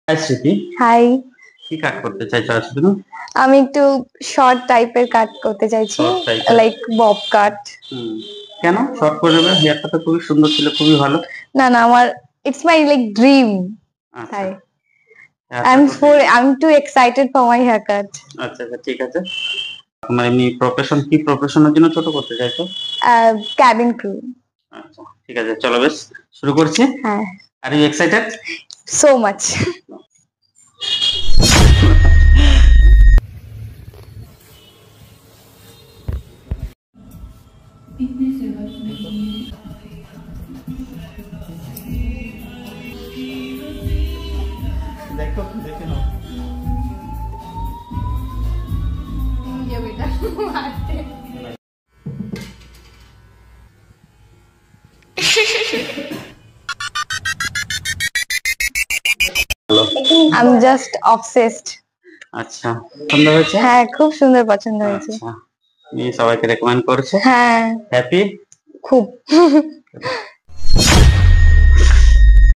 High স্মৃতি, high. কি কাট করতে চাইছো আজকে তুমি? আমি একটু শর্ট টাইপের কাট করতে চাইছি, শর্ট টাইপের? লাইক বব কাট। কেন শর্ট করে নেবে? হেয়ারটা তো খুবই সুন্দর ছিল, খুবই ভালো। না না, আমার ইটস মাই লাইক ড্রিম। আচ্ছা, তাই হেয়ারটা তো I am too excited for my haircut. আচ্ছা আচ্ছা, ঠিক আছে। তোমার এমনি প্রফেশন কি, প্রফেশনের জন্য ছোট করতে চাইছো? Cabin crew. আচ্ছা ঠিক আছে, চলো বেশ শুরু করছি। হ্যাঁ, are you excited? So much. দেখো, দেখে নাও। I am just obsessed. আচ্ছা, সুন্দর হয়েছে। হ্যাঁ, খুব সুন্দর, পছন্দ হয়েছে। আচ্ছা, তুমি সবাইকে রেকমেন্ড করছো? হ্যাঁ, হ্যাপি? খুব।